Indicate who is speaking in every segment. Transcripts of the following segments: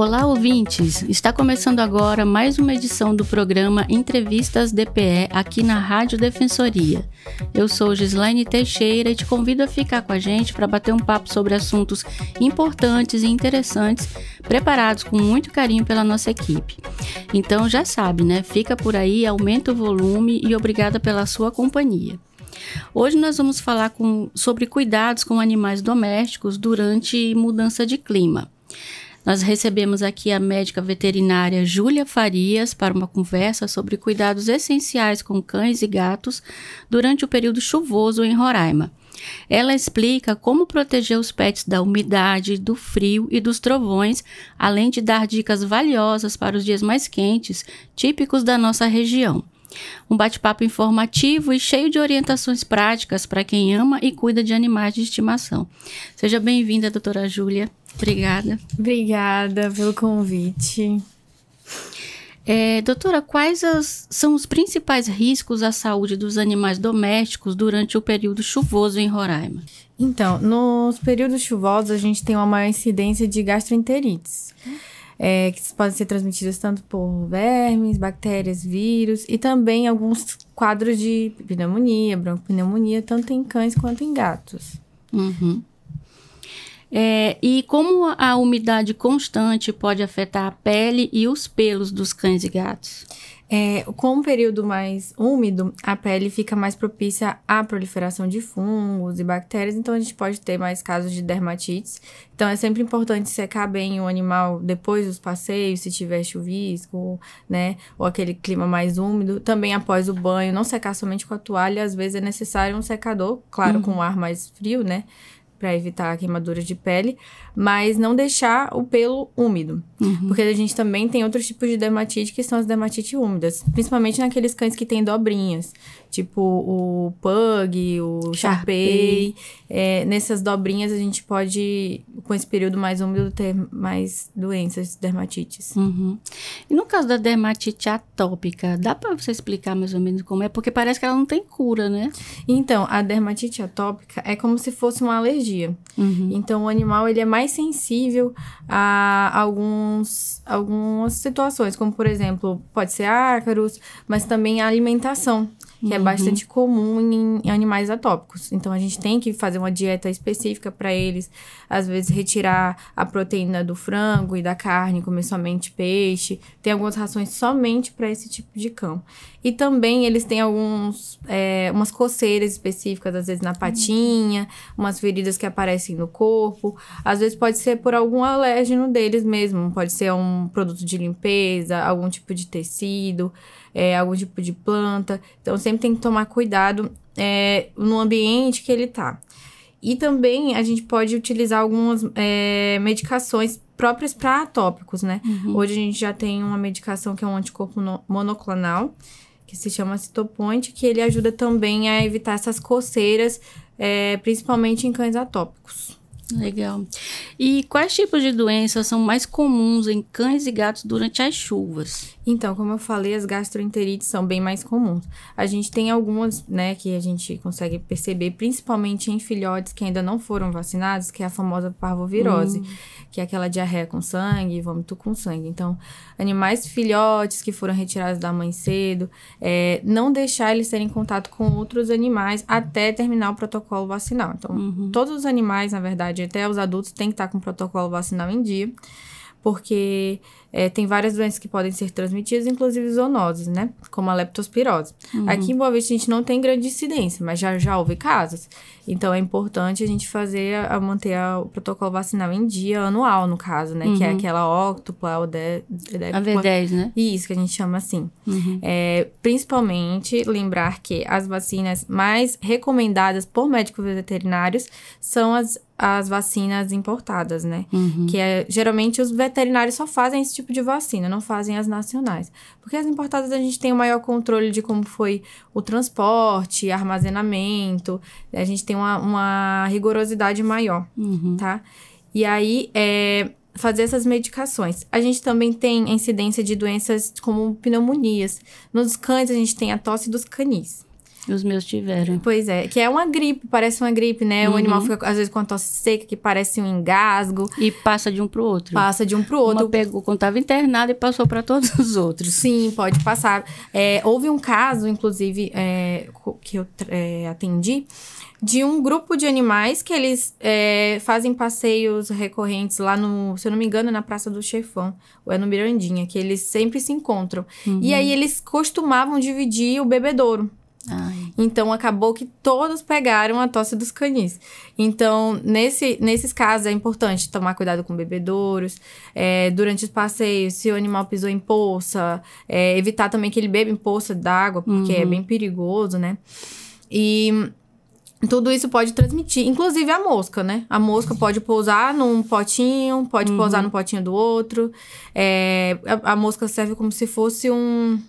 Speaker 1: Olá, ouvintes! Está começando agora mais uma edição do programa Entrevistas DPE aqui na Rádio Defensoria. Eu sou Gislaine Teixeira e te convido a ficar com a gente para bater um papo sobre assuntos importantes e interessantes, preparados com muito carinho pela nossa equipe. Então já sabe, né? Fica por aí, aumenta o volume e obrigada pela sua companhia. Hoje nós vamos falar sobre cuidados com animais domésticos durante mudança de clima. Nós recebemos aqui a médica veterinária Júlia Farias para uma conversa sobre cuidados essenciais com cães e gatos durante o período chuvoso em Roraima. Ela explica como proteger os pets da umidade, do frio e dos trovões, além de dar dicas valiosas para os dias mais quentes, típicos da nossa região. Um bate-papo informativo e cheio de orientações práticas para quem ama e cuida de animais de estimação. Seja bem-vinda, doutora Júlia. Obrigada.
Speaker 2: Obrigada pelo convite.
Speaker 1: Doutora, quais são os principais riscos à saúde dos animais domésticos durante o período chuvoso em Roraima?
Speaker 2: Então, nos períodos chuvosos, a gente tem uma maior incidência de gastroenterites. Que podem ser transmitidas tanto por vermes, bactérias, vírus e também alguns quadros de pneumonia, broncopneumonia, tanto em cães quanto em gatos.
Speaker 1: Uhum. E como a umidade constante pode afetar a pele e os pelos dos cães e gatos?
Speaker 2: Com um período mais úmido, a pele fica mais propícia à proliferação de fungos e bactérias, então a gente pode ter mais casos de dermatites. Então é sempre importante secar bem o animal depois dos passeios, se tiver chuvisco, né, ou aquele clima mais úmido. Também após o banho, não secar somente com a toalha, às vezes é necessário um secador, claro, com um ar mais frio, né, para evitar queimaduras de pele, mas não deixar o pelo úmido. Porque a gente também tem outros tipos de dermatite, que são as dermatites úmidas, principalmente naqueles cães que têm dobrinhas, tipo o Pug, o Shar-Pei. Nessas dobrinhas a gente pode, com esse período mais úmido, ter mais doenças, dermatites.
Speaker 1: E no caso da dermatite atópica, dá para você explicar mais ou menos como é? Porque parece que ela não tem cura, né?
Speaker 2: Então, a dermatite atópica é como se fosse uma alergia. Então, o animal ele é mais sensível a algumas situações, como, por exemplo, pode ser ácaros, mas também a alimentação, que é bastante comum em animais atópicos. Então, a gente tem que fazer uma dieta específica para eles. Às vezes, retirar a proteína do frango e da carne, comer somente peixe. Tem algumas rações somente para esse tipo de cão. E também, eles têm umas coceiras específicas, às vezes na patinha, umas feridas que aparecem no corpo. Às vezes, pode ser por algum alérgeno deles mesmo. Pode ser um produto de limpeza, algum tipo de tecido, algum tipo de planta. Então, sempre tem que tomar cuidado no ambiente que ele tá. E também a gente pode utilizar algumas medicações próprias para atópicos, né? Hoje a gente já tem uma medicação que é um anticorpo monoclonal, que se chama Cytopoint, que ele ajuda também a evitar essas coceiras, principalmente em cães atópicos.
Speaker 1: Legal. E quais tipos de doenças são mais comuns em cães e gatos durante as chuvas?
Speaker 2: Então, como eu falei, as gastroenterites são bem mais comuns. A gente tem algumas, né, que a gente consegue perceber, principalmente em filhotes que ainda não foram vacinados, que é a famosa parvovirose, que é aquela diarreia com sangue, vômito com sangue. Então, animais filhotes que foram retirados da mãe cedo, não deixar eles terem contato com outros animais até terminar o protocolo vacinal. Então, todos os animais, na verdade, até os adultos, têm que estar com o protocolo vacinal em dia, porque tem várias doenças que podem ser transmitidas, inclusive zoonoses, né? Como a leptospirose. Aqui em Boa Vista a gente não tem grande incidência, mas já houve casos. Então, é importante a gente manter o protocolo vacinal em dia, anual, no caso, né? Que é aquela óctupla, a
Speaker 1: V10, né?
Speaker 2: Isso, que a gente chama assim. Principalmente, lembrar que as vacinas mais recomendadas por médicos veterinários são as vacinas importadas, né? Que geralmente os veterinários só fazem esse tipo de vacina, não fazem as nacionais. Porque as importadas a gente tem o maior controle de como foi o transporte, armazenamento, a gente tem uma rigorosidade maior, tá? E aí, fazer essas medicações. A gente também tem a incidência de doenças como pneumonias. Nos cães, a gente tem a tosse dos canis.
Speaker 1: Os meus tiveram.
Speaker 2: Pois é, que é uma gripe, parece uma gripe, né? O animal fica, às vezes, com a tosse seca, que parece um engasgo.
Speaker 1: E passa de um pro outro.
Speaker 2: Passa de um pro outro.
Speaker 1: Uma pegou quando estava internada e passou para todos os outros.
Speaker 2: Sim, pode passar. Houve um caso, inclusive, que eu atendi, de um grupo de animais que eles fazem passeios recorrentes lá no, se eu não me engano, na Praça do Chefão, ou é no Mirandinha, que eles sempre se encontram. E aí eles costumavam dividir o bebedouro.
Speaker 1: Ai.
Speaker 2: Então, acabou que todos pegaram a tosse dos canis. Então, nesses casos, é importante tomar cuidado com bebedouros. Durante os passeios, se o animal pisou em poça, evitar também que ele beba em poça d'água, porque é bem perigoso, né? E tudo isso pode transmitir, inclusive a mosca, né? A mosca pode pousar num potinho, pode pousar no potinho do outro. A mosca serve como se fosse um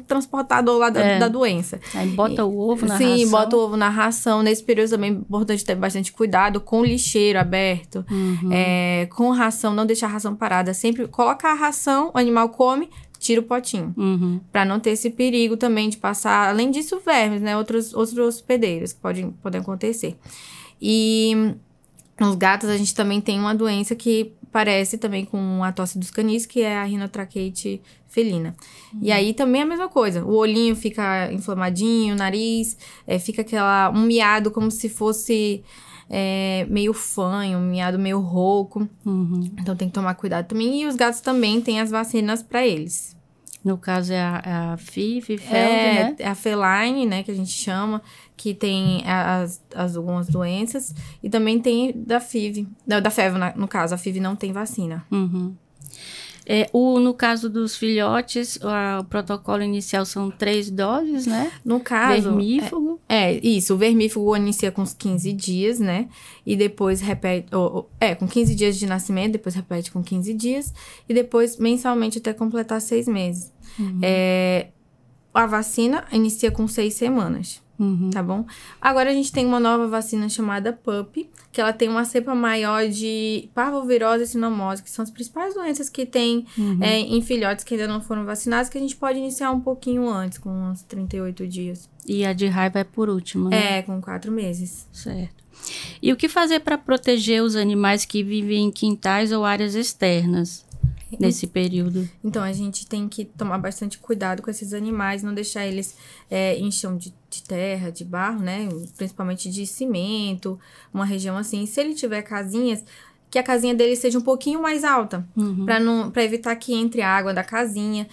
Speaker 2: transportador lá da doença.
Speaker 1: Aí bota o ovo na ração.
Speaker 2: Sim, bota o ovo na ração. Nesse período também é importante ter bastante cuidado com o lixeiro aberto. Com ração, não deixar a ração parada. Sempre coloca a ração, o animal come, tira o potinho. Pra não ter esse perigo também de passar, além disso, vermes, né? Outros hospedeiros que podem acontecer. E nos gatos a gente também tem uma doença que parece também com a tosse dos canis, que é a rinotraqueite felina. E aí também é a mesma coisa. O olhinho fica inflamadinho, o nariz, fica um miado como se fosse meio fanho, um miado meio rouco. Então tem que tomar cuidado também. E os gatos também têm as vacinas para eles.
Speaker 1: No caso é a FIV, né?
Speaker 2: É a feline, né, que a gente chama, que tem algumas doenças. E também tem da FIV. Da FEV, no caso. A FIV não tem vacina.
Speaker 1: No caso dos filhotes, o protocolo inicial são 3 doses, né?
Speaker 2: No caso...
Speaker 1: Vermífugo.
Speaker 2: Isso. O vermífugo inicia com uns 15 dias, né? E depois repete... com 15 dias de nascimento, depois repete com 15 dias. E depois, mensalmente, até completar 6 meses. A vacina inicia com 6 semanas. Tá bom? Agora a gente tem uma nova vacina chamada PUP, que ela tem uma cepa maior de parvovirose e sinomose, que são as principais doenças que tem em filhotes que ainda não foram vacinados, que a gente pode iniciar um pouquinho antes, com uns 38 dias.
Speaker 1: E a de raiva é por último, né?
Speaker 2: Com 4 meses.
Speaker 1: Certo. E o que fazer para proteger os animais que vivem em quintais ou áreas externas nesse período?
Speaker 2: Então, a gente tem que tomar bastante cuidado com esses animais, não deixar eles em chão de terra, de barro, né? Principalmente de cimento, uma região assim. Se ele tiver casinhas, que a casinha dele seja um pouquinho mais alta, para evitar que entre a água da casinha,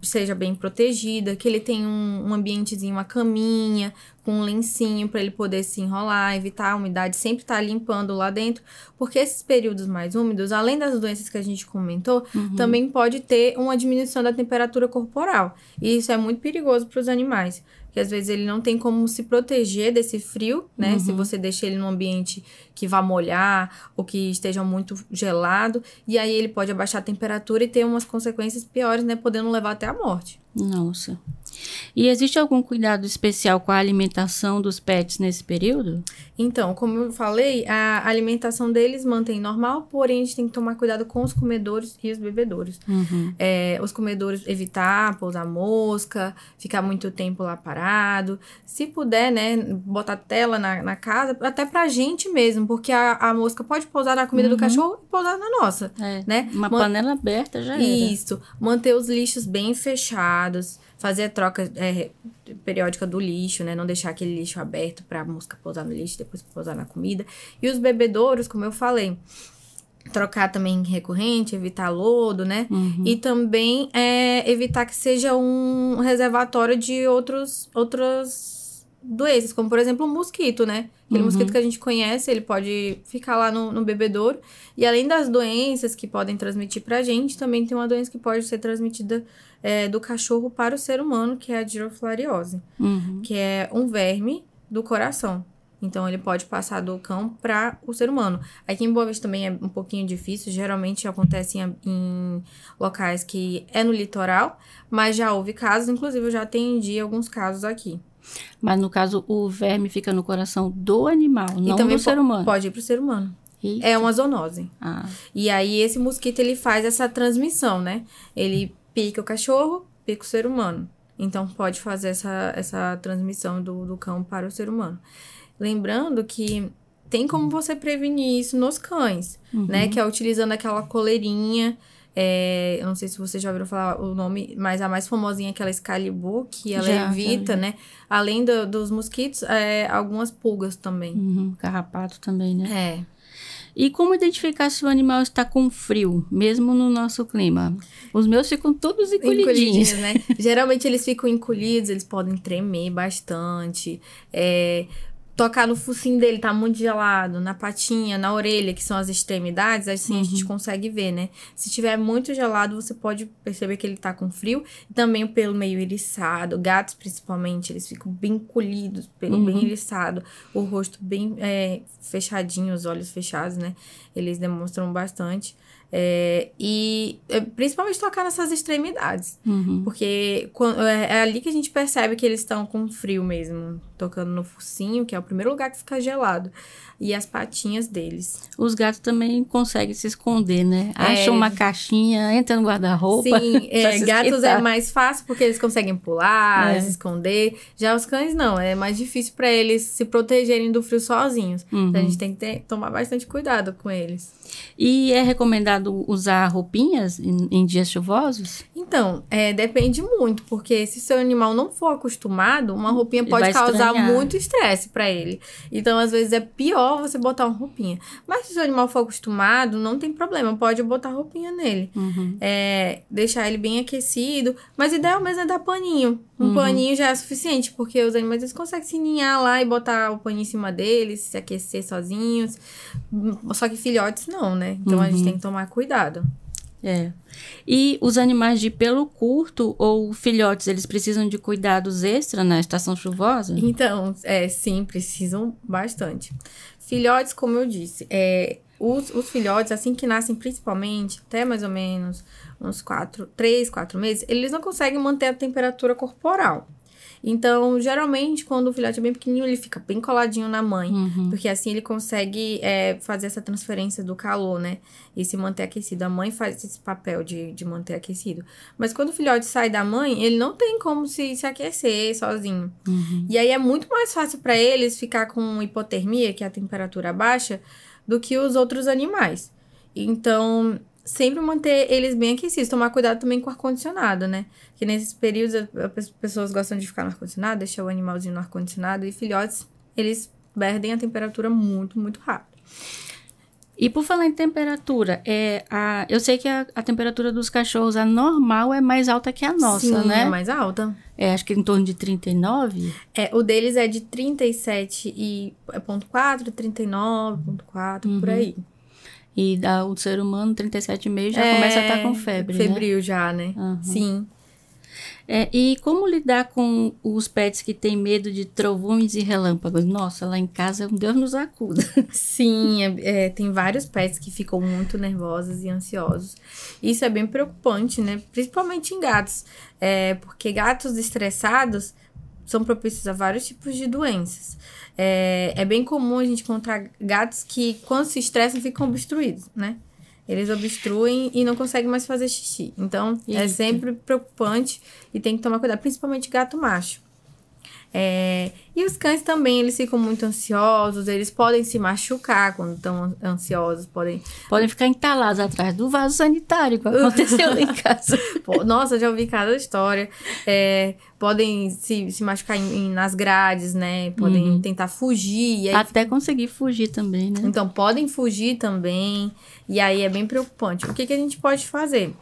Speaker 2: seja bem protegida, que ele tenha um ambientezinho, uma caminha, com um lencinho para ele poder se enrolar, evitar a umidade, sempre estar limpando lá dentro, porque esses períodos mais úmidos, além das doenças que a gente comentou, também pode ter uma diminuição da temperatura corporal, e isso é muito perigoso para os animais, porque às vezes ele não tem como se proteger desse frio, né? Se você deixa ele num ambiente que vá molhar ou que esteja muito gelado, e aí ele pode abaixar a temperatura e ter umas consequências piores, né? Podendo levar até a morte.
Speaker 1: Nossa. E existe algum cuidado especial com a alimentação dos pets nesse período?
Speaker 2: Então, como eu falei, a alimentação deles mantém normal, porém a gente tem que tomar cuidado com os comedouros e os bebedouros. Os comedouros, evitar pousar mosca, ficar muito tempo lá parado. Se puder, né, botar tela na casa, até pra gente mesmo, porque a mosca pode pousar na comida do cachorro e pousar na nossa, né?
Speaker 1: Uma panela aberta já era.
Speaker 2: Isso. Manter os lixos bem fechados, fazer a troca periódica do lixo, né? Não deixar aquele lixo aberto pra mosca pousar no lixo, depois pousar na comida. E os bebedouros, como eu falei, trocar também recorrente, evitar lodo, né? E também evitar que seja um reservatório de outras doenças, como por exemplo o mosquito, né? Aquele mosquito que a gente conhece, ele pode ficar lá no bebedouro. E além das doenças que podem transmitir pra gente, também tem uma doença que pode ser transmitida do cachorro para o ser humano, que é a giroflariose, que é um verme do coração. Então, ele pode passar do cão para o ser humano. Aqui em Boa Vista também é um pouquinho difícil. Geralmente acontece em locais que é no litoral, mas já houve casos. Inclusive, eu já atendi alguns casos aqui.
Speaker 1: Mas, no caso, o verme fica no coração do animal, não do ser humano.
Speaker 2: Pode ir para o ser humano.
Speaker 1: Eita.
Speaker 2: É uma zoonose. E aí, esse mosquito, ele faz essa transmissão, né? Ele pica o cachorro, pica o ser humano. Então, pode fazer essa transmissão do cão para o ser humano. Lembrando que tem como você prevenir isso nos cães, né? Que é utilizando aquela coleirinha. Eu não sei se vocês já ouviram falar o nome, mas a mais famosinha é aquela Excalibur, que ela evita, né? Além dos mosquitos, algumas pulgas também.
Speaker 1: Carrapato também, né?
Speaker 2: É.
Speaker 1: E como identificar se o animal está com frio, mesmo no nosso clima? Os meus ficam todos encolhidinhos,
Speaker 2: né? Geralmente eles ficam encolhidos, eles podem tremer bastante. Tocar no focinho dele, tá muito gelado, na patinha, na orelha, que são as extremidades, assim a gente consegue ver, né? Se tiver muito gelado, você pode perceber que ele tá com frio. E também o pelo meio eriçado, gatos principalmente, eles ficam bem encolhidos, pelo bem eriçado, o rosto bem fechadinho, os olhos fechados, né? Eles demonstram bastante. Principalmente tocar nessas extremidades. Porque é ali que a gente percebe que eles estão com frio mesmo. Tocando no focinho, que é o primeiro lugar que fica gelado. E as patinhas deles.
Speaker 1: Os gatos também conseguem se esconder, né? Acham uma caixinha, entra no guarda-roupa.
Speaker 2: Sim, gatos é mais fácil porque eles conseguem pular, se esconder. Já os cães não, é mais difícil para eles se protegerem do frio sozinhos. Então a gente tem que tomar bastante cuidado com eles.
Speaker 1: E é recomendado usar roupinhas em dias chuvosos?
Speaker 2: Então, depende muito, porque se seu animal não for acostumado, uma roupinha pode causar muito estresse para ele. Então, às vezes, é pior você botar uma roupinha. Mas se seu animal for acostumado, não tem problema, pode botar roupinha nele. Deixar ele bem aquecido, mas o ideal mesmo é dar paninho. Um paninho já é suficiente, porque os animais eles conseguem se ninhar lá e botar o paninho em cima deles, se aquecer sozinhos. Só que filhotes não, né? Então, a gente tem que tomar cuidado.
Speaker 1: E os animais de pelo curto ou filhotes, eles precisam de cuidados extra na estação chuvosa?
Speaker 2: Então, sim, precisam bastante. Filhotes, como eu disse, os filhotes, assim que nascem principalmente, até mais ou menos uns 3, 4 meses, eles não conseguem manter a temperatura corporal. Então, geralmente, quando o filhote é bem pequenininho, ele fica bem coladinho na mãe. Porque assim ele consegue fazer essa transferência do calor, né? E se manter aquecido. A mãe faz esse papel de manter aquecido. Mas quando o filhote sai da mãe, ele não tem como se aquecer sozinho. E aí é muito mais fácil para eles ficar com hipotermia, que é a temperatura baixa, do que os outros animais. Então, sempre manter eles bem aquecidos. Tomar cuidado também com o ar-condicionado, né? Que nesses períodos as pessoas gostam de ficar no ar-condicionado, deixar o animalzinho no ar-condicionado. E filhotes, eles perdem a temperatura muito, muito rápido.
Speaker 1: E por falar em temperatura, eu sei que a temperatura dos cachorros, a normal, é mais alta que a nossa, né?
Speaker 2: Sim, é mais alta.
Speaker 1: Acho que em torno de 39.
Speaker 2: O deles é de 37,4, 39,4, por aí.
Speaker 1: E o ser humano, 37,5, já começa a estar com febre,
Speaker 2: febril
Speaker 1: né?
Speaker 2: Já, né? Sim.
Speaker 1: E como lidar com os pets que têm medo de trovões e relâmpagos? Nossa, lá em casa, Deus nos acuda.
Speaker 2: Sim, tem vários pets que ficam muito nervosos e ansiosos. Isso é bem preocupante, né? Principalmente em gatos. Porque gatos estressados são propícios a vários tipos de doenças. É bem comum a gente encontrar gatos que, quando se estressam, ficam obstruídos, né? Eles obstruem e não conseguem mais fazer xixi. Então, é sempre preocupante e tem que tomar cuidado, principalmente gato macho. E os cães também, eles ficam muito ansiosos, eles podem se machucar quando estão ansiosos, podem
Speaker 1: ficar entalados atrás do vaso sanitário, que aconteceu lá em casa.
Speaker 2: Nossa, já ouvi cada história. Podem se machucar nas grades, né? Podem tentar fugir. E aí
Speaker 1: até conseguir fugir também, né?
Speaker 2: Então, podem fugir também. E aí é bem preocupante. O que a gente pode fazer?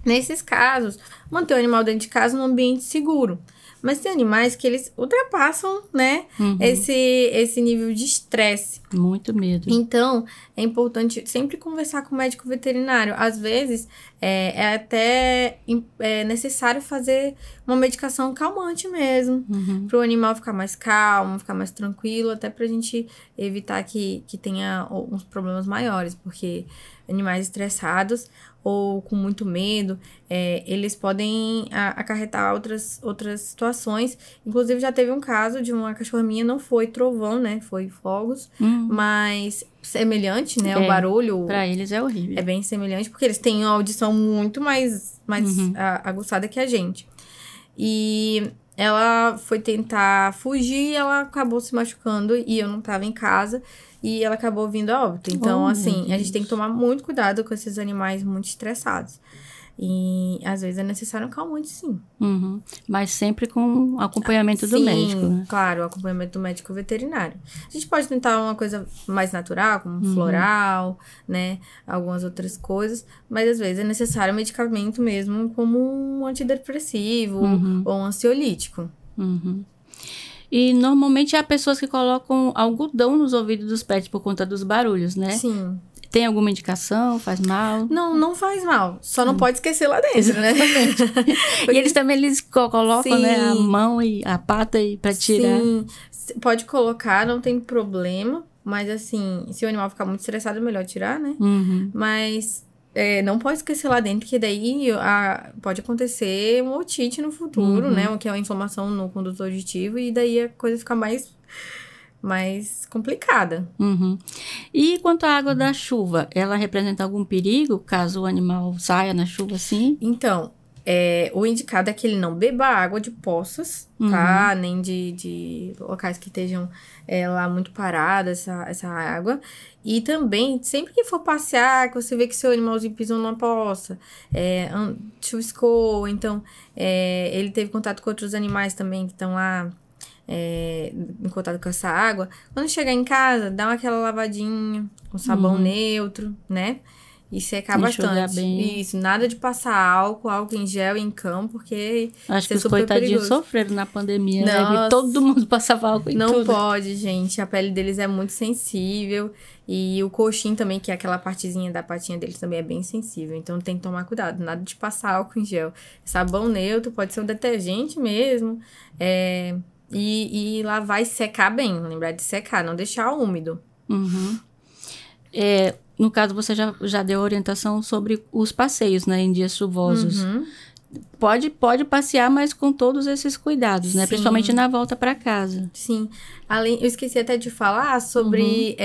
Speaker 2: Nesses casos, manter o animal dentro de casa num ambiente seguro. Mas tem animais que eles ultrapassam, né? Esse nível de estresse.
Speaker 1: Muito medo.
Speaker 2: Então, é importante sempre conversar com o médico veterinário. Às vezes, é até necessário fazer uma medicação calmante mesmo. Para o animal ficar mais calmo, ficar mais tranquilo. Até para a gente evitar que tenha uns problemas maiores. Porque animais estressados ou com muito medo, eles podem acarretar outras situações. Inclusive, já teve um caso de uma cachorra minha, não foi trovão, né? Foi fogos, mas semelhante, né? O barulho...
Speaker 1: Pra eles é horrível.
Speaker 2: É bem semelhante, porque eles têm uma audição muito mais aguçada que a gente. E ela foi tentar fugir e ela acabou se machucando e eu não tava em casa e ela acabou vindo a óbito. Então, assim, a gente tem que tomar muito cuidado com esses animais muito estressados. E às vezes é necessário um calmante, sim.
Speaker 1: Mas sempre com acompanhamento do médico, né?
Speaker 2: Claro, o acompanhamento do médico veterinário. A gente pode tentar uma coisa mais natural, como floral, né? Algumas outras coisas. Mas às vezes é necessário um medicamento mesmo, como um antidepressivo ou um ansiolítico.
Speaker 1: E normalmente há pessoas que colocam algodão nos ouvidos dos pets por conta dos barulhos, né?
Speaker 2: Sim.
Speaker 1: Tem alguma indicação? Faz mal?
Speaker 2: Não faz mal. Só não pode esquecer lá dentro, né?
Speaker 1: E eles também colocam, né, a mão e a pata para tirar.
Speaker 2: Sim, pode colocar, não tem problema. Mas assim, se o animal ficar muito estressado, é melhor tirar, né? Mas não pode esquecer lá dentro, porque daí pode acontecer uma otite no futuro, né? Que é uma inflamação no conduto auditivo. E daí a coisa fica mais complicada.
Speaker 1: E quanto à água da chuva, ela representa algum perigo caso o animal saia na chuva assim?
Speaker 2: Então, o indicado é que ele não beba água de poças, tá? Nem de locais que estejam lá muito parada essa água. E também, sempre que for passear, que você vê que seu animalzinho pisou numa poça, chuviscou, então ele teve contato com outros animais também que estão lá em contato com essa água. Quando chegar em casa, dá aquela lavadinha com sabão neutro, né? E secar bastante.
Speaker 1: Bem.
Speaker 2: Isso, nada de passar álcool em gel em cão, porque
Speaker 1: acho que os coitadinhos sofreram na pandemia, né? E todo mundo passava álcool em tudo.
Speaker 2: Não pode, gente. A pele deles é muito sensível. E o coxim também, que é aquela partezinha da patinha deles, também é bem sensível. Então tem que tomar cuidado. Nada de passar álcool em gel. Sabão neutro, pode ser um detergente mesmo. E lavar e secar bem. Lembrar de secar, não deixar úmido.
Speaker 1: No caso, você já deu orientação sobre os passeios, né? Em dias chuvosos. Pode passear, mas com todos esses cuidados, né? Sim. Principalmente na volta para casa.
Speaker 2: Sim. Eu esqueci até de falar sobre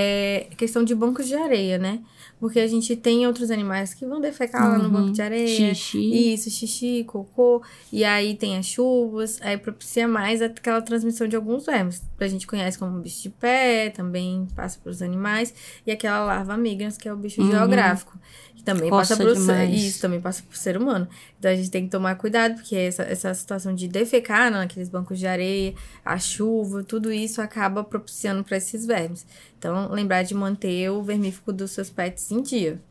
Speaker 2: questão de bancos de areia, né? Porque a gente tem outros animais que vão defecar lá no banco de areia.
Speaker 1: Xixi.
Speaker 2: Isso, xixi, cocô. E aí tem as chuvas. Aí propicia mais aquela transmissão de alguns vermes. Que a gente conhece como bicho de pé, também passa para os animais. E aquela larva migrans, que é o bicho geográfico. Que também passa para isso, também passa para o ser humano. Então a gente tem que tomar cuidado, porque essa situação de defecar naqueles bancos de areia, a chuva, tudo isso acaba propiciando para esses vermes. Então, lembrar de manter o vermífugo dos seus pets em dia.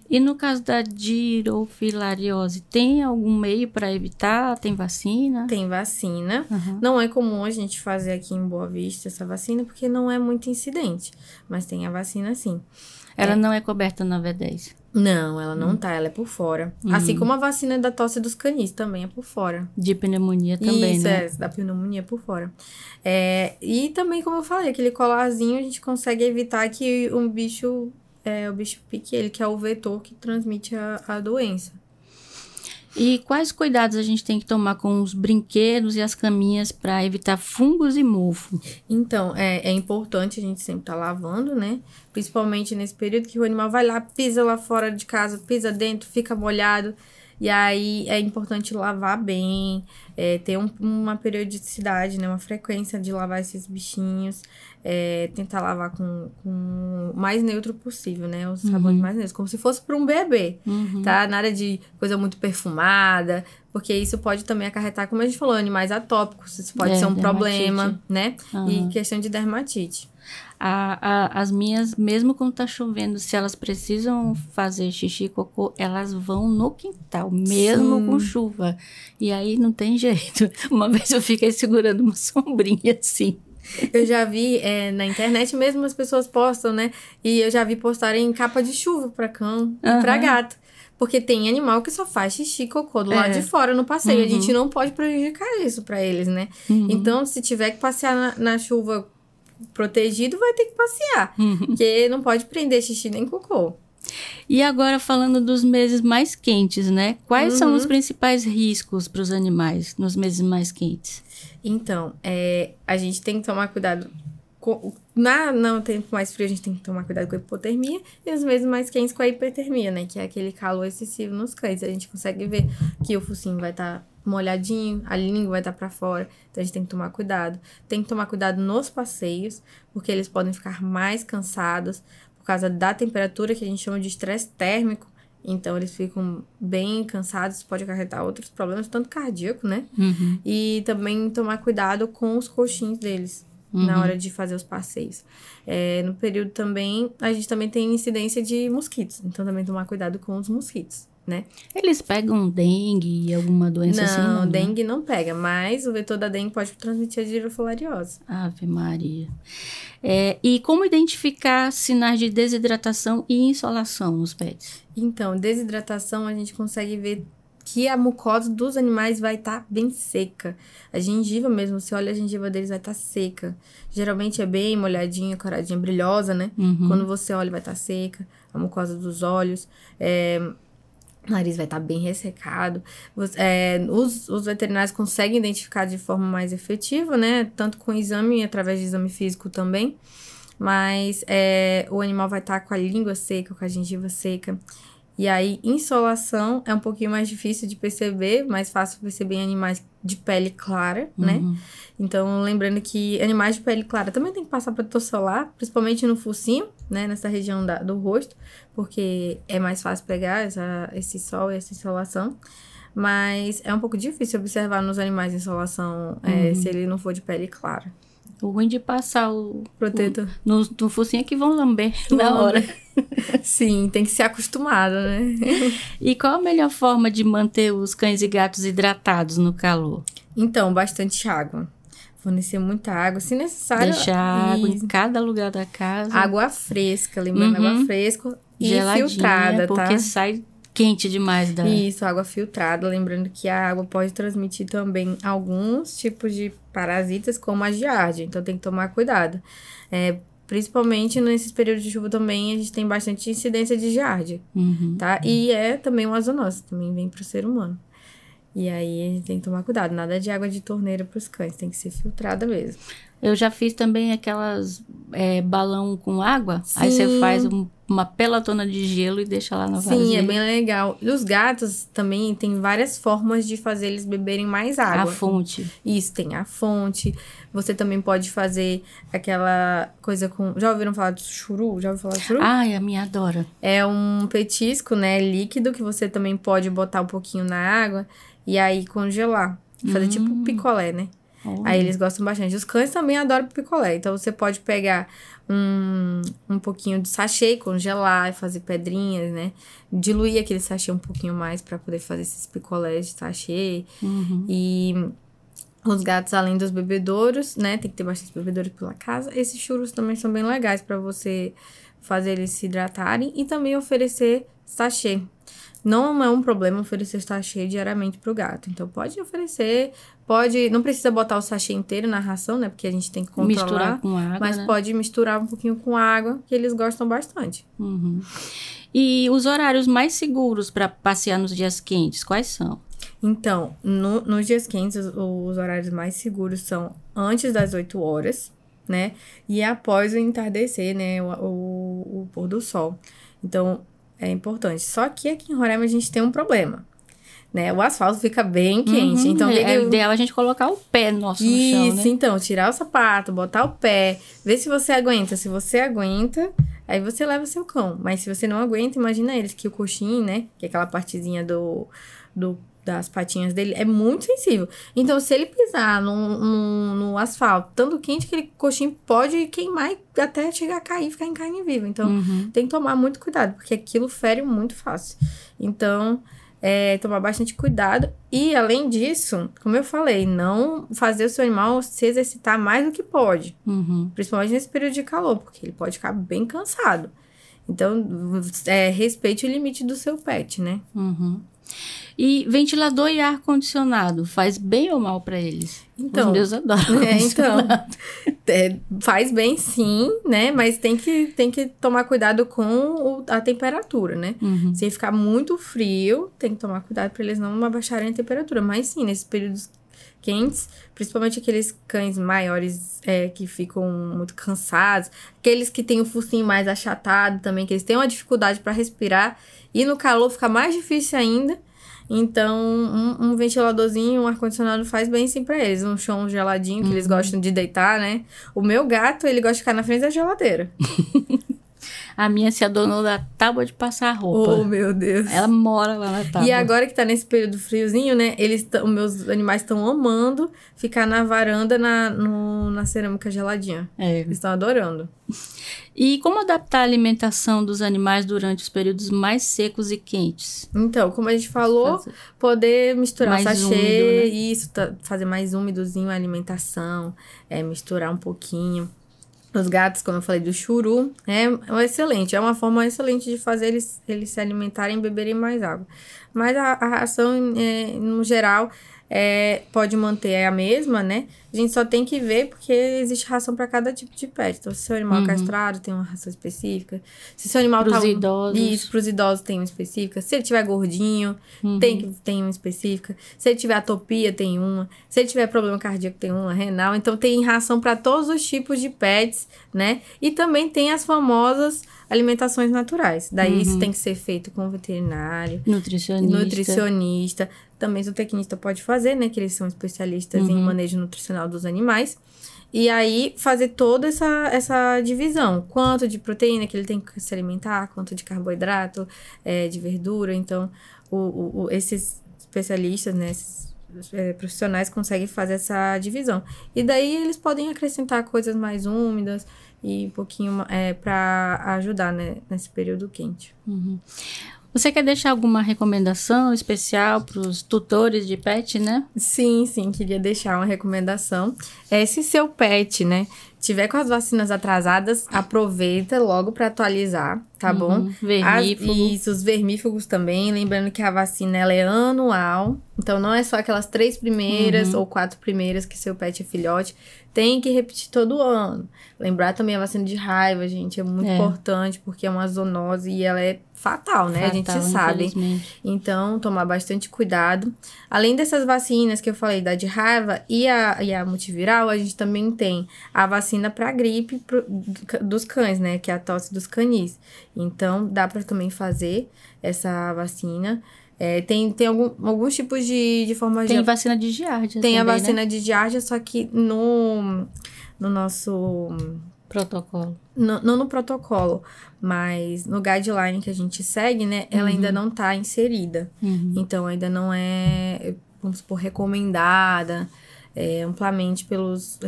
Speaker 1: E no caso da girofilariose, tem algum meio para evitar? Tem vacina?
Speaker 2: Tem vacina. Não é comum a gente fazer aqui em Boa Vista essa vacina, porque não é muito incidente. Mas tem a vacina sim.
Speaker 1: Ela não é coberta na V10?
Speaker 2: Não, ela não tá, ela é por fora. Assim como a vacina da tosse dos canis também é por fora.
Speaker 1: De pneumonia também,
Speaker 2: isso,
Speaker 1: né?
Speaker 2: Da pneumonia por fora. E também, como eu falei, aquele colarzinho a gente consegue evitar que o bicho pique ele, que é o vetor que transmite a doença.
Speaker 1: E quais cuidados a gente tem que tomar com os brinquedos e as caminhas para evitar fungos e mofo?
Speaker 2: Então, é importante a gente sempre estar lavando, né? Principalmente nesse período que o animal vai lá, pisa lá fora de casa, pisa dentro, fica molhado. E aí, é importante lavar bem, ter uma periodicidade, né? Uma frequência de lavar esses bichinhos. Tentar lavar com o mais neutro possível, né? Os sabões mais neutros, como se fosse para um bebê, tá? Nada de coisa muito perfumada, porque isso pode também acarretar, como a gente falou, animais atópicos. Isso pode ser um problema, né? E questão de dermatite.
Speaker 1: As minhas, mesmo quando tá chovendo, se elas precisam fazer xixi e cocô, elas vão no quintal, mesmo com chuva. E aí não tem jeito. Uma vez eu fiquei segurando uma sombrinha assim.
Speaker 2: Eu já vi na internet mesmo, as pessoas postam, né? E eu já vi postarem capa de chuva pra cão e pra gato. Porque tem animal que só faz xixi e cocô do lado de fora no passeio. A gente não pode prejudicar isso pra eles, né? Então, se tiver que passear na chuva protegido, vai ter que passear. Porque não pode prender xixi nem cocô.
Speaker 1: E agora, falando dos meses mais quentes, né? Quais são os principais riscos para os animais nos meses mais quentes?
Speaker 2: Então, a gente tem que tomar cuidado No tempo mais frio, a gente tem que tomar cuidado com a hipotermia. E os meses mais quentes com a hipertermia, né? Que é aquele calor excessivo nos cães. A gente consegue ver que o focinho vai estar molhadinho, a língua vai estar pra fora. Então, a gente tem que tomar cuidado. Tem que tomar cuidado nos passeios, porque eles podem ficar mais cansados por causa da temperatura, que a gente chama de estresse térmico. Então, eles ficam bem cansados, pode acarretar outros problemas, tanto cardíaco, né? E também tomar cuidado com os coxins deles, na hora de fazer os passeios. No período também, a gente também tem incidência de mosquitos. Então, também tomar cuidado com os mosquitos, né?
Speaker 1: Eles pegam dengue, alguma doença assim?
Speaker 2: Não, dengue não pega, mas o vetor da dengue pode transmitir a girofilariose.
Speaker 1: Ave Maria. E como identificar sinais de desidratação e insolação nos pets?
Speaker 2: Então, desidratação a gente consegue ver que a mucosa dos animais vai estar bem seca. A gengiva mesmo, você olha a gengiva deles vai estar seca. Geralmente é bem molhadinha, coradinha, brilhosa, né? Quando você olha vai estar seca. A mucosa dos olhos, o nariz vai estar bem ressecado. Os veterinários conseguem identificar de forma mais efetiva, né? Tanto com exame, através de exame físico também. Mas o animal vai estar com a língua seca, com a gengiva seca. E aí, insolação é um pouquinho mais difícil de perceber, mais fácil perceber em animais de pele clara, né? Então, lembrando que animais de pele clara também tem que passar protetor solar, principalmente no focinho, né? Nessa região do rosto, porque é mais fácil pegar esse sol e essa insolação. Mas é um pouco difícil observar nos animais insolação se ele não for de pele clara.
Speaker 1: O ruim de passar o
Speaker 2: protetor
Speaker 1: no focinho é que vão lamber na hora.
Speaker 2: Sim, tem que ser acostumado, né?
Speaker 1: E qual a melhor forma de manter os cães e gatos hidratados no calor?
Speaker 2: Então, bastante água. Fornecer muita água, se necessário.
Speaker 1: Deixar água em cada lugar da casa.
Speaker 2: Água fresca, lembrando, água fresca e geladinha, filtrada, tá?
Speaker 1: Porque sai quente demais da...
Speaker 2: Isso, água filtrada. Lembrando que a água pode transmitir também alguns tipos de parasitas, como a giardia. Então, tem que tomar cuidado. Principalmente nesses períodos de chuva também, a gente tem bastante incidência de giardia, tá? E também uma zoonose, também vem pro ser humano. E aí, a gente tem que tomar cuidado. Nada de água de torneira pros cães, tem que ser filtrada mesmo.
Speaker 1: Eu já fiz também aquelas balão com água.
Speaker 2: Sim.
Speaker 1: Aí você faz uma pelatona de gelo e deixa lá na vasilha.
Speaker 2: Sim, é bem legal. E os gatos também tem várias formas de fazer eles beberem mais água.
Speaker 1: A fonte.
Speaker 2: Isso, tem a fonte. Você também pode fazer aquela coisa com... Já ouviram falar do churu? Já ouviu falar do churu?
Speaker 1: Ai, a minha adora.
Speaker 2: É um petisco, né, líquido, que você também pode botar um pouquinho na água e aí congelar. Fazer tipo picolé, né? Aí eles gostam bastante. Os cães também adoram picolé. Então, você pode pegar um pouquinho de sachê, congelar e fazer pedrinhas, né? Diluir aquele sachê um pouquinho mais para poder fazer esses picolés de sachê. E os gatos, além dos bebedouros, né? Tem que ter bastante bebedouros pela casa. Esses churros também são bem legais para você fazer eles se hidratarem. E também oferecer sachê. Não é um problema oferecer sachê diariamente pro gato. Então, pode oferecer, não precisa botar o sachê inteiro na ração, né? Porque a gente tem que controlar.
Speaker 1: Misturar com água,
Speaker 2: mas
Speaker 1: né?
Speaker 2: Pode misturar um pouquinho com água, que eles gostam bastante.
Speaker 1: E os horários mais seguros para passear nos dias quentes, quais são?
Speaker 2: Então, nos dias quentes, os horários mais seguros são antes das 8 horas, né? E após o entardecer, né? O pôr do sol. Então, é importante. Só que aqui em Roraima a gente tem um problema, né? O asfalto fica bem quente. Então,
Speaker 1: é ideal a gente colocar o pé nosso no chão, né?
Speaker 2: Isso, então, tirar o sapato, botar o pé, ver se você aguenta. Se você aguenta, aí você leva seu cão. Mas se você não aguenta, imagina eles que o coxinho, né? Que é aquela partezinha das patinhas dele, é muito sensível. Então, se ele pisar no asfalto, tanto quente, aquele coxinho pode queimar e até chegar a cair e ficar em carne viva. Então, tem que tomar muito cuidado, porque aquilo fere muito fácil. Então, tomar bastante cuidado. E, além disso, como eu falei, não fazer o seu animal se exercitar mais do que pode. Principalmente nesse período de calor, porque ele pode ficar bem cansado. Então, respeite o limite do seu pet, né?
Speaker 1: E ventilador e ar-condicionado, faz bem ou mal para eles?
Speaker 2: Então,
Speaker 1: os meus adoram.
Speaker 2: Faz bem sim, né? Mas tem que tomar cuidado com a temperatura, né? Se ficar muito frio, tem que tomar cuidado para eles não abaixarem a temperatura. Mas sim, nesses períodos quentes, principalmente aqueles cães maiores que ficam muito cansados, aqueles que têm o focinho mais achatado também, que eles têm uma dificuldade para respirar, e no calor fica mais difícil ainda. Então, um ventiladorzinho, um ar-condicionado faz bem sim pra eles. Um chão geladinho, que eles gostam de deitar, né? O meu gato, ele gosta de ficar na frente da geladeira.
Speaker 1: A minha se adonou da tábua de passar roupa.
Speaker 2: Oh, meu Deus.
Speaker 1: Ela mora lá na tábua.
Speaker 2: E agora que tá nesse período friozinho, né? Os meus animais estão amando ficar na varanda, na cerâmica geladinha. Eles estão adorando.
Speaker 1: E como adaptar a alimentação dos animais durante os períodos mais secos e quentes?
Speaker 2: Então, como a gente falou, poder misturar
Speaker 1: mais
Speaker 2: o sachê,
Speaker 1: úmido, né?
Speaker 2: Fazer mais úmidozinho a alimentação, misturar um pouquinho. Os gatos, como eu falei, do churu, é excelente. É uma forma excelente de fazer eles se alimentarem e beberem mais água. Mas a ração, no geral, pode manter a mesma, né? A gente só tem que ver porque existe ração para cada tipo de pet. Então, se seu animal é castrado, tem uma ração específica. Se seu animal
Speaker 1: pros idosos.
Speaker 2: Isso, pros idosos tem uma específica. Se ele tiver gordinho, tem uma específica. Se ele tiver atopia, tem uma. Se ele tiver problema cardíaco, tem uma. Renal. Então, tem ração para todos os tipos de pets, né? E também tem as famosas alimentações naturais. Daí, isso tem que ser feito com o veterinário. Nutricionista. Também o zootecnista pode fazer, né? Que eles são especialistas em manejo nutricional dos animais. E aí, fazer toda essa divisão. Quanto de proteína que ele tem que se alimentar, quanto de carboidrato, de verdura. Então, esses especialistas, né? Esses profissionais conseguem fazer essa divisão. E daí, eles podem acrescentar coisas mais úmidas e um pouquinho para ajudar, né? Nesse período quente.
Speaker 1: Você quer deixar alguma recomendação especial para os tutores de pet, né?
Speaker 2: Sim, queria deixar uma recomendação. Se seu pet, né, tiver com as vacinas atrasadas, aproveita logo para atualizar, tá bom?
Speaker 1: Vermífugo.
Speaker 2: Os vermífugos também. Lembrando que a vacina, ela é anual. Então, não é só aquelas 3 primeiras ou 4 primeiras que seu pet é filhote. Tem que repetir todo ano. Lembrar também a vacina de raiva, gente, é muito importante, porque é uma zoonose e ela é fatal, né? A gente sabe. Então, tomar bastante cuidado. Além dessas vacinas que eu falei, da de raiva e a multiviral, a gente também tem a vacina para gripe dos cães, né? Que é a tosse dos canis. Então, dá para também fazer essa vacina. Tem alguns tipos de forma de...
Speaker 1: Tem vacina de giardia
Speaker 2: Tem
Speaker 1: também,
Speaker 2: a vacina,
Speaker 1: né?
Speaker 2: de giardia, só que no nosso...
Speaker 1: Protocolo.
Speaker 2: Não no protocolo, mas no guideline que a gente segue, né? Ela ainda não tá inserida. Então, ainda não é, vamos supor, recomendada amplamente pelos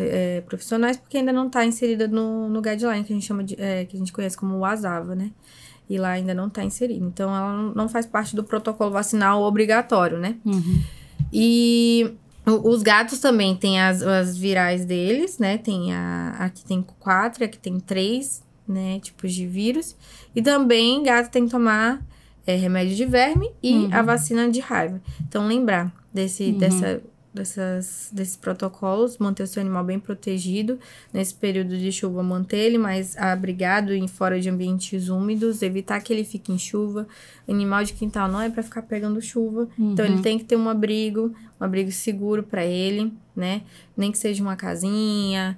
Speaker 2: profissionais, porque ainda não tá inserida no guideline, que a gente chama que a gente conhece como o ASAVA, né? E lá ainda não tá inserida. Então, ela não faz parte do protocolo vacinal obrigatório, né? E os gatos também têm as virais deles, né? Tem aqui tem 4, aqui tem 3, né? Tipos de vírus. E também gato tem que tomar remédio de verme e a vacina de raiva. Então, lembrar desses protocolos, manter o seu animal bem protegido. Nesse período de chuva, manter ele mais abrigado e fora de ambientes úmidos, evitar que ele fique em chuva. Animal de quintal não é para ficar pegando chuva, então ele tem que ter um abrigo seguro para ele, né? Nem que seja uma casinha,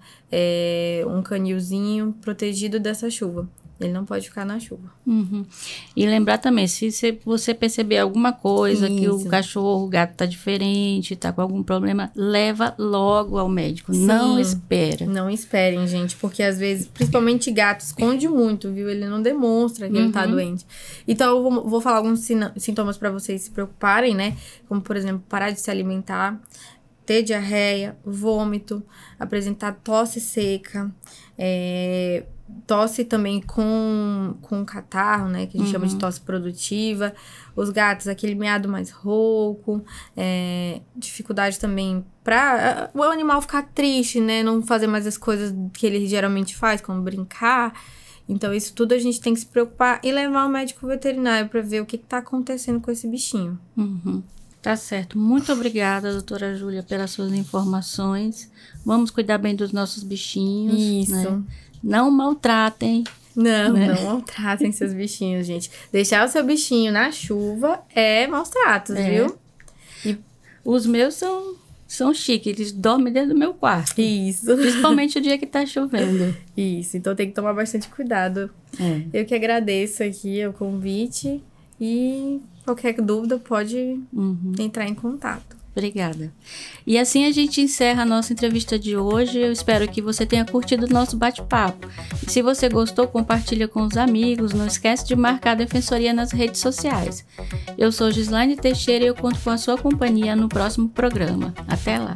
Speaker 2: um canilzinho protegido dessa chuva. Ele não pode ficar na chuva.
Speaker 1: E lembrar também, se você perceber alguma coisa, que o cachorro, o gato tá diferente, tá com algum problema, leva logo ao médico. Sim. Não espera.
Speaker 2: Não esperem, gente, porque às vezes, principalmente gato, esconde muito, viu? Ele não demonstra que ele tá doente. Então, eu vou falar alguns sintomas para vocês se preocuparem, né? Como, por exemplo, parar de se alimentar, ter diarreia, vômito, apresentar tosse seca, tosse também com catarro, né? Que a gente chama de tosse produtiva. Os gatos, aquele miado mais rouco. Dificuldade também para o animal ficar triste, né? Não fazer mais as coisas que ele geralmente faz, como brincar. Então, isso tudo a gente tem que se preocupar e levar ao médico veterinário para ver o que tá acontecendo com esse bichinho.
Speaker 1: Tá certo. Muito obrigada, doutora Júlia, pelas suas informações. Vamos cuidar bem dos nossos bichinhos.
Speaker 2: Isso.
Speaker 1: Né? Não maltratem.
Speaker 2: Não maltratem seus bichinhos, gente. Deixar o seu bichinho na chuva é maus tratos, viu?
Speaker 1: E os meus são são chiques, eles dormem dentro do meu quarto.
Speaker 2: Isso.
Speaker 1: Principalmente o dia que tá chovendo.
Speaker 2: Isso, então tem que tomar bastante cuidado. Eu que agradeço aqui o convite e qualquer dúvida pode entrar em contato.
Speaker 1: Obrigada. E assim a gente encerra a nossa entrevista de hoje. Eu espero que você tenha curtido o nosso bate-papo. E se você gostou, compartilha com os amigos. Não esquece de marcar a Defensoria nas redes sociais. Eu sou Gislaine Teixeira e eu conto com a sua companhia no próximo programa. Até lá!